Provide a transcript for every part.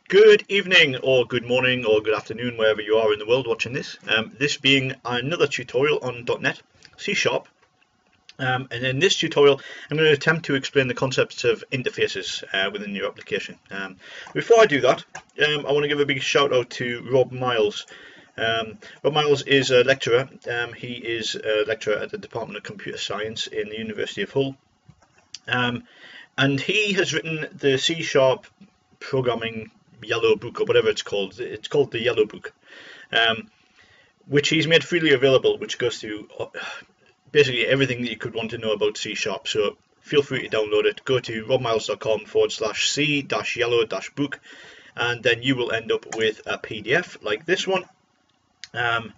Good evening, or good morning, or good afternoon, wherever you are in the world watching this. This being another tutorial on .NET C Sharp. And in this tutorial, I'm going to attempt to explain the concepts of interfaces within your application. Before I do that, I want to give a big shout out to Rob Miles. Rob Miles is a lecturer. He is a lecturer at the Department of Computer Science in the University of Hull. And he has written the C Sharp programming yellow book, or whatever it's called. It's called the Yellow Book, which he's made freely available, which goes through basically everything that you could want to know about C Sharp. So feel free to download it. Go to robmiles.com/c-yellow-book, and then you will end up with a PDF like this one. And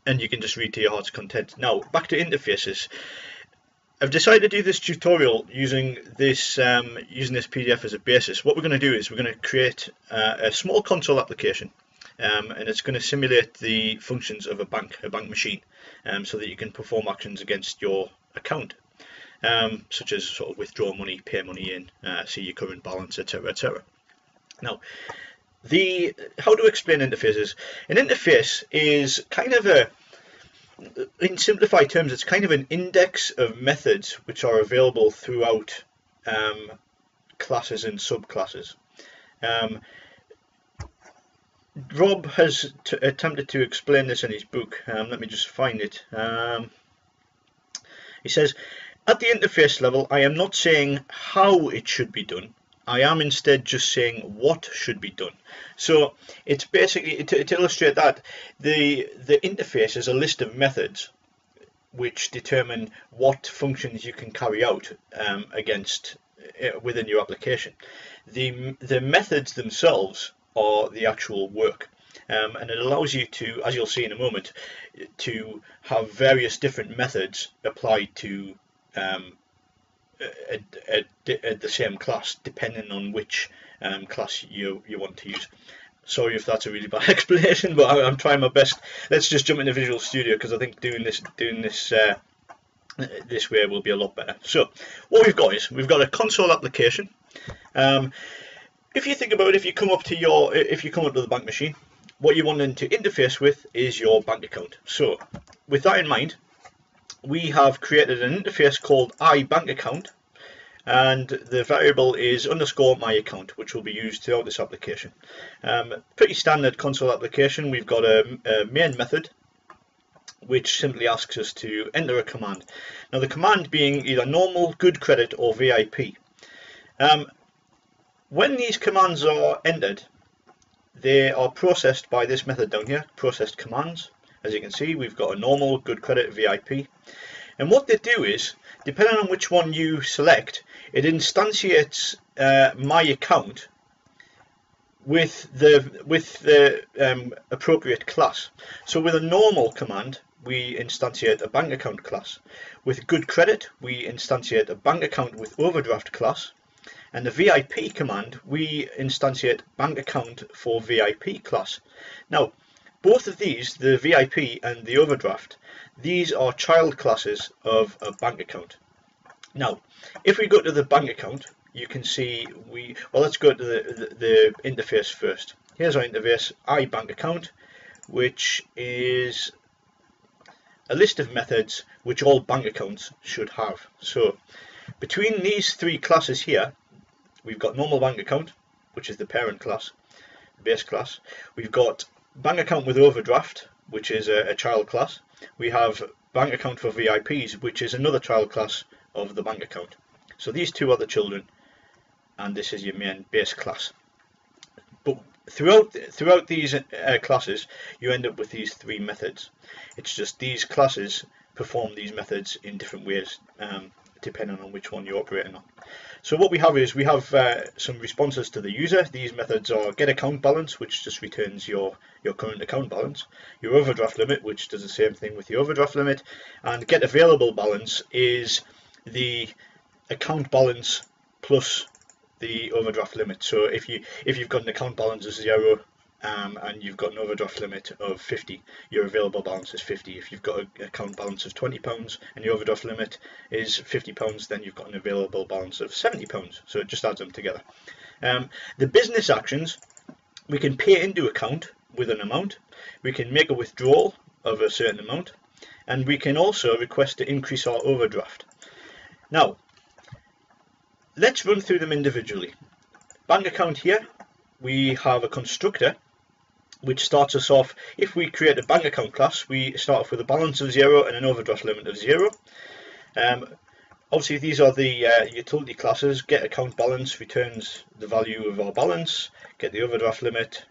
you can just read to your heart's content. Now, back to interfaces. I've decided to do this tutorial using this PDF as a basis. What we're going to do is we're going to create a small console application, and it's going to simulate the functions of a bank machine, so that you can perform actions against your account, such as sort of withdraw money, pay money in, see your current balance, etc., etc. Now, how to explain interfaces? An interface is kind of in simplified terms, it's kind of an index of methods which are available throughout classes and subclasses. Rob has attempted to explain this in his book. Let me just find it. He says, at the interface level, I am not saying how it should be done. I am instead just saying what should be done. So it's basically, to illustrate that, the interface is a list of methods which determine what functions you can carry out within your application. The methods themselves are the actual work. And it allows you to, as you'll see in a moment, to have various different methods applied to the same class, depending on which class you want to use. Sorry if that's a really bad explanation, but I'm trying my best. Let's just jump into Visual Studio, because I think doing this this way will be a lot better. So what we've got is we've got a console application. If you think about it, if you come up to the bank machine, what you want to interface with is your bank account. So with that in mind, we have created an interface called iBankAccount, and the variable is _my_account, which will be used throughout this application. Pretty standard console application. We've got a main method which simply asks us to enter a command. Now, the command being either normal, good credit, or VIP. When these commands are entered, they are processed by this method down here, processed commands. As you can see, we've got a normal, good credit, VIP. And what they do is, depending on which one you select, it instantiates my account with the appropriate class. So with a normal command, we instantiate a bank account class. With good credit, we instantiate a bank account with overdraft class. And the VIP command, we instantiate bank account for VIP class. Now, both of these, the VIP and the overdraft, these are child classes of a bank account. Now, if we go to the bank account, you can see let's go to the interface first. Here's our interface, iBankAccount, which is a list of methods which all bank accounts should have. So between these three classes here, we've got normal bank account, which is the parent class, base class. We've got bank account with overdraft, which is a child class. We have bank account for VIPs, which is another child class of the bank account. So these two are the children, and this is your main base class. But throughout these classes, you end up with these three methods. It's just these classes perform these methods in different ways, depending on which one you're operating on. So what we have is we have some responses to the user. These methods are get account balance, which just returns your current account balance, your overdraft limit, which does the same thing with the overdraft limit, and get available balance is the account balance plus the overdraft limit. So if you've got an account balance of 0 and you've got an overdraft limit of 50, your available balance is 50. If you've got an account balance of £20 and your overdraft limit is £50, then you've got an available balance of £70. So it just adds them together. The business actions, we can pay into account with an amount, we can make a withdrawal of a certain amount, and we can also request to increase our overdraft. Now, let's run through them individually. Bank account here, we have a constructor which starts us off. If we create a bank account class, we start off with a balance of 0 and an overdraft limit of 0. Obviously these are the utility classes. Get account balance returns the value of our balance. Get the overdraft limit,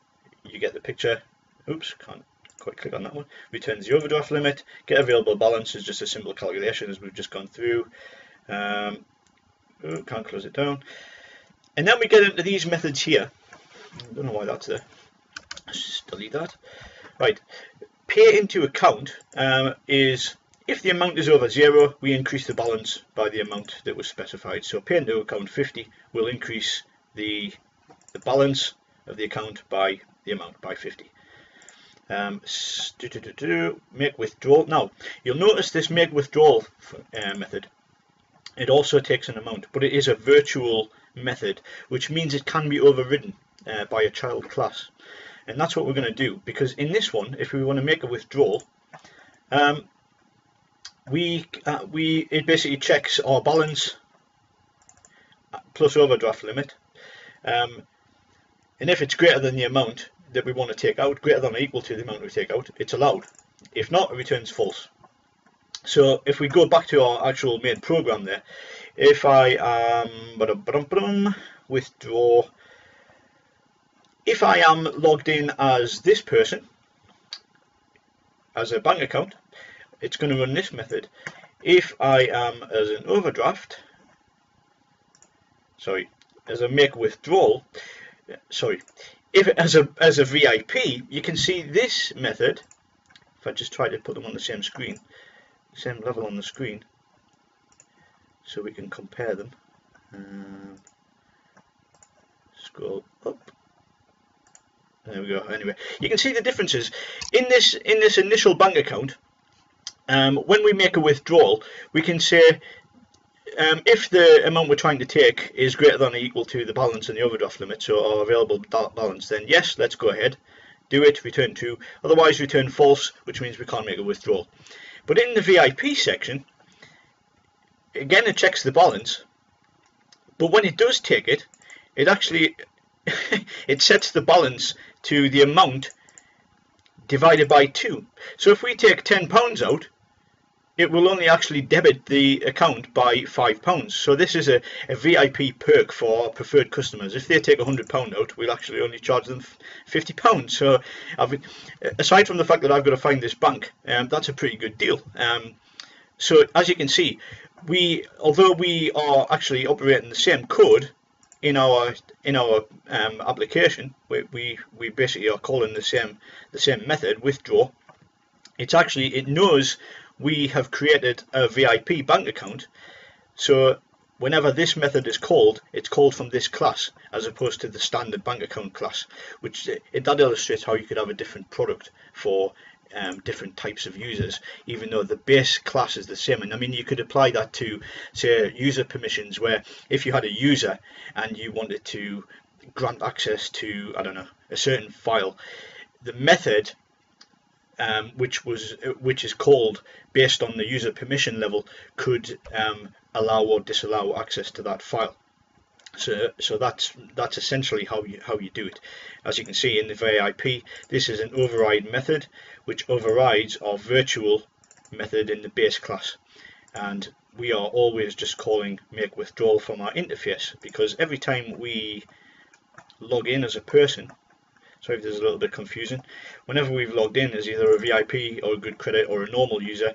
you get the picture. Oops, can't quite click on that one. Returns the overdraft limit. Get available balance is just a simple calculation as we've just gone through. Can't close it down. And then we get into these methods here. I don't know why that's there. Let's just delete that. Right, pay into account is if the amount is over 0, we increase the balance by the amount that was specified. So pay into account 50 will increase the balance of the account by the amount, by 50. Make withdrawal. Now, you'll notice this make withdrawal method. It also takes an amount, but it is a virtual method, which means it can be overridden by a child class. And that's what we're going to do, because in this one, if we want to make a withdrawal, it basically checks our balance plus overdraft limit, and if it's greater than the amount that we want to take out, greater than or equal to the amount we take out, it's allowed. If not, it returns false. So if we go back to our actual main program there, if I withdraw, if I am logged in as this person, as a bank account, it's going to run this method. If I am as an overdraft, sorry, as a make withdrawal, sorry, if as a VIP, you can see this method. If I just try to put them on the same screen, same level on the screen, so we can compare them. Scroll up. There we go. Anyway, you can see the differences in this initial bank account. When we make a withdrawal, we can say if the amount we're trying to take is greater than or equal to the balance and the overdraft limit, so our available balance, then yes, let's go ahead, do it, return true. Otherwise, return false, which means we can't make a withdrawal. But in the VIP section, again, it checks the balance, but when it does take it, it actually it sets the balance to the amount divided by 2. So if we take £10 out, it will only actually debit the account by £5. So this is a VIP perk for our preferred customers. If they take £100 out, we'll actually only charge them £50. So aside from the fact that I've got to find this bank, that's a pretty good deal. So as you can see, although we are actually operating the same code in our application, we basically are calling the same method, withdraw. It knows we have created a VIP bank account, so whenever this method is called, it's called from this class as opposed to the standard bank account class, which that illustrates how you could have a different product for different types of users, even though the base class is the same. And I mean, you could apply that to, say, user permissions, where if you had a user and you wanted to grant access to, I don't know, a certain file, the method which is called based on the user permission level could allow or disallow access to that file. So that's essentially how you do it. As you can see in the VIP, this is an override method which overrides our virtual method in the base class, and we are always just calling make withdrawal from our interface, because every time we log in as a person, sorry if there's a little bit confusing, whenever we've logged in as either a VIP or a good credit or a normal user,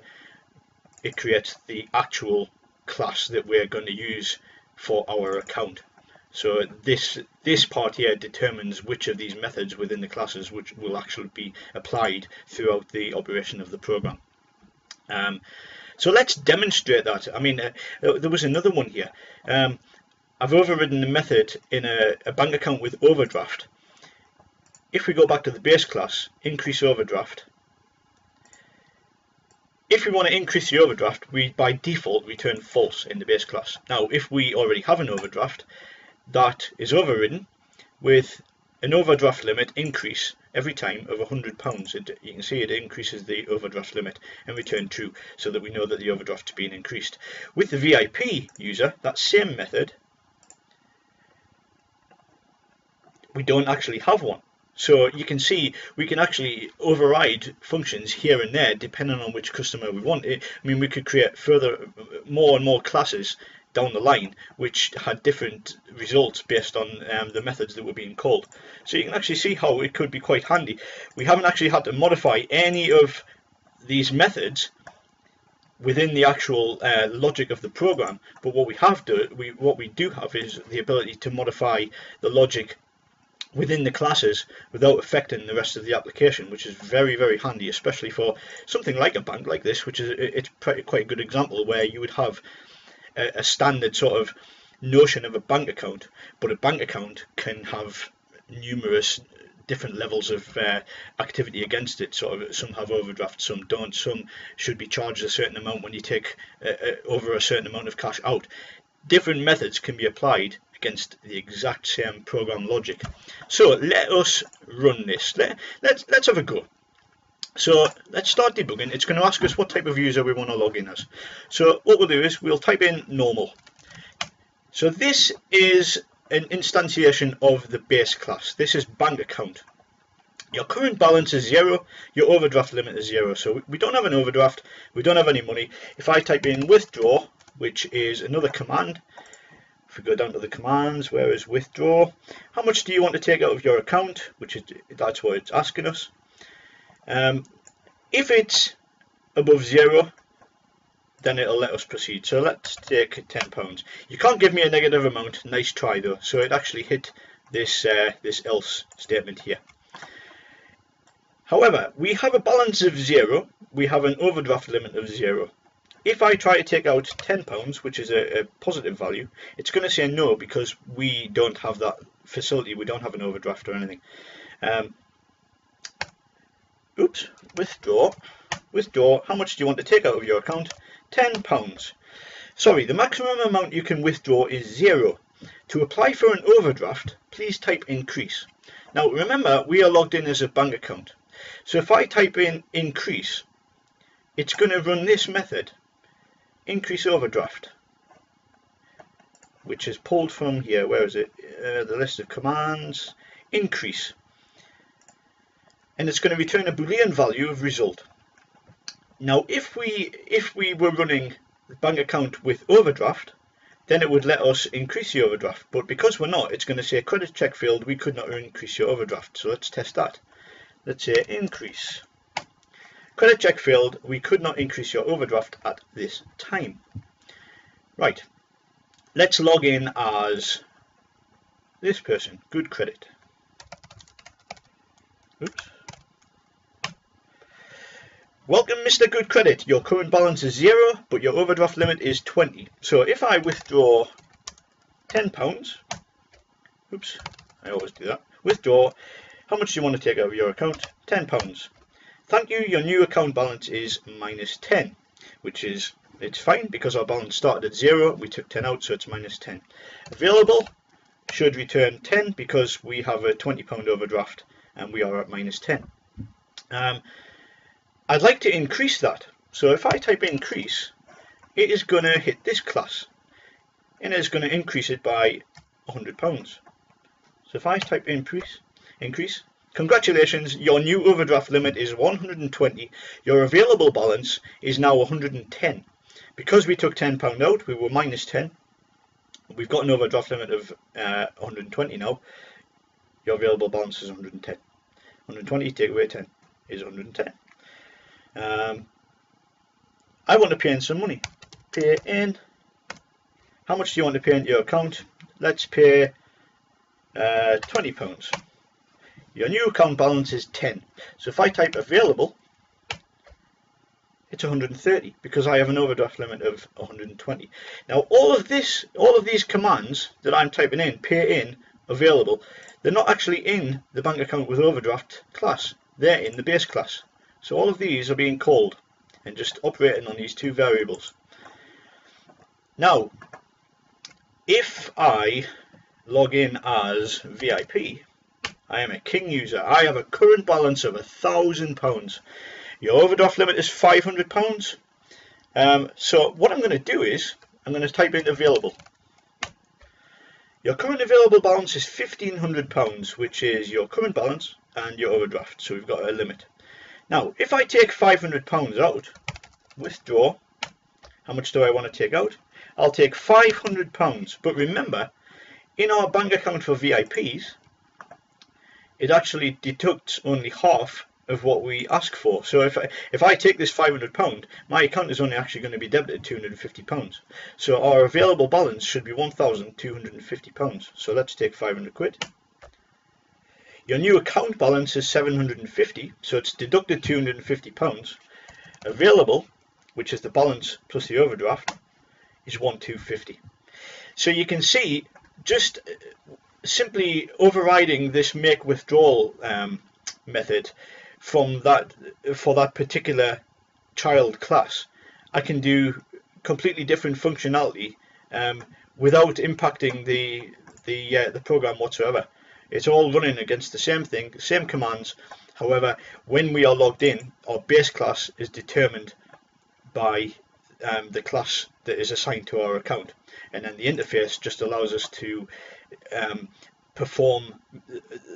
it creates the actual class that we're going to use for our account. So this part here determines which of these methods within the classes which will actually be applied throughout the operation of the program. So let's demonstrate that. I mean, there was another one here. I've overridden the method in a bank account with overdraft. If we go back to the base class, increase overdraft, if we want to increase the overdraft, we by default return false in the base class. Now, if we already have an overdraft, that is overridden with an overdraft limit increase every time of £100. You can see it increases the overdraft limit and return true, so that we know that the overdraft is being increased. With the VIP user, that same method, we don't actually have one. So you can see we can actually override functions here and there depending on which customer we want. I mean, we could create more and more classes down the line which had different results based on the methods that were being called. So you can actually see how it could be quite handy. We haven't actually had to modify any of these methods within the actual logic of the program, but what we do have is the ability to modify the logic within the classes without affecting the rest of the application, which is very, very handy, especially for something like a bank like this, which is quite a good example where you would have a standard sort of notion of a bank account, but a bank account can have numerous different levels of activity against it. Sort of, some have overdraft, some don't. Some should be charged a certain amount when you take over a certain amount of cash out. Different methods can be applied against the exact same program logic. So let us run this. Let's have a go. So let's start debugging. It's going to ask us what type of user we want to log in as. So what we'll do is we'll type in normal. So this is an instantiation of the base class. This is bank account. Your current balance is 0, your overdraft limit is 0. So we don't have an overdraft, we don't have any money. If I type in withdraw, which is another command, if we go down to the commands, where is withdraw? How much do you want to take out of your account? That's what it's asking us. If it's above 0, then it'll let us proceed. So let's take £10. You can't give me a negative amount. Nice try though. So it actually hit this else statement here. However, we have a balance of 0. We have an overdraft limit of 0. If I try to take out £10, which is a positive value, it's going to say no because we don't have that facility. We don't have an overdraft or anything. Oops, withdraw. How much do you want to take out of your account? £10. Sorry, the maximum amount you can withdraw is 0. To apply for an overdraft, please type increase. Now remember, we are logged in as a bank account. So if I type in increase, it's going to run this method, increase overdraft, which is pulled from here. Where is it? The list of commands, increase. And it's going to return a Boolean value of result. Now if we were running the bank account with overdraft, then it would let us increase the overdraft, but because we're not, it's going to say credit check failed, we could not increase your overdraft. So let's test that. Let's say increase. Credit check failed, we could not increase your overdraft at this time. Right, let's log in as this person, Good Credit. Oops. Welcome, Mr. Good Credit. Your current balance is 0, but your overdraft limit is 20. So if I withdraw £10, oops, I always do that. Withdraw. How much do you want to take out of your account? £10. Thank you. Your new account balance is -10, which is, it's fine because our balance started at 0. We took 10 out, so it's -10. Available should return 10 because we have a £20 overdraft and we are at -10. I'd like to increase that. So if I type increase, it is going to hit this class and it's going to increase it by £100. So if I type increase, congratulations, your new overdraft limit is 120. Your available balance is now 110. Because we took £10 out, we were -10. We've got an overdraft limit of 120 now. Your available balance is 110. 120 take away 10 is 110. I want to pay in some money. Pay in. How much do you want to pay into your account? Let's pay £20. Your new account balance is 10. So if I type available, it's 130 because I have an overdraft limit of 120. Now all of these commands that I'm typing in, pay in, available, they're not actually in the bank account with overdraft class. They're in the base class. So all of these are being called and just operating on these two variables. Now, if I log in as VIP, I am a King user. I have a current balance of £1,000. Your overdraft limit is £500. So what I'm going to do is I'm going to type in available. Your current available balance is £1,500, which is your current balance and your overdraft. So we've got a limit. Now, if I take £500 out, withdraw, how much do I want to take out? I'll take £500. But remember, in our bank account for VIPs, it actually deducts only half of what we ask for. So if I take this £500, my account is only actually going to be debited £250. So our available balance should be £1,250. So let's take 500 quid. Your new account balance is 750, so it's deducted £250. Available, which is the balance plus the overdraft, is 1,250. So you can see, just simply overriding this make withdrawal method from that for that particular child class, I can do completely different functionality without impacting the program whatsoever. It's all running against the same thing, same commands. However, when we are logged in, our base class is determined by the class that is assigned to our account, and then the interface just allows us to perform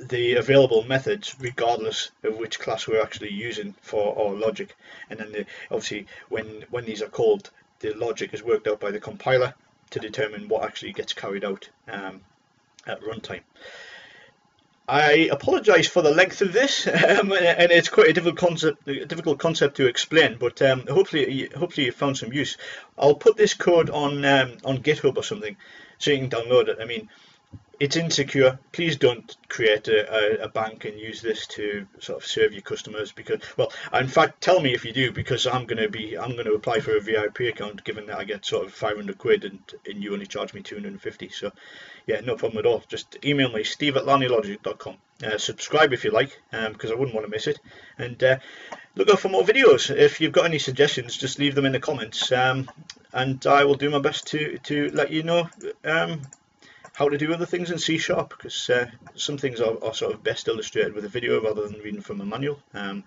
the available methods regardless of which class we're actually using for our logic. And then obviously when these are called, the logic is worked out by the compiler to determine what actually gets carried out at runtime. I apologise for the length of this, and it's quite a difficult concept to explain. But hopefully you found some use. I'll put this code on GitHub or something, so you can download it. I mean, it's insecure. Please don't create a bank and use this to sort of serve your customers, because, well, in fact, tell me if you do, because I'm going to apply for a VIP account, given that I get sort of 500 quid and you only charge me 250. So yeah, no problem at all. Just email me, steve@larneylogic.com. Subscribe if you like, because I wouldn't want to miss it. And look out for more videos. If you've got any suggestions, just leave them in the comments, and I will do my best to let you know how to do other things in C#, because some things are sort of best illustrated with a video rather than reading from a manual. I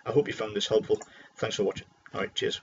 hope you found this helpful. Thanks for watching. Alright, cheers.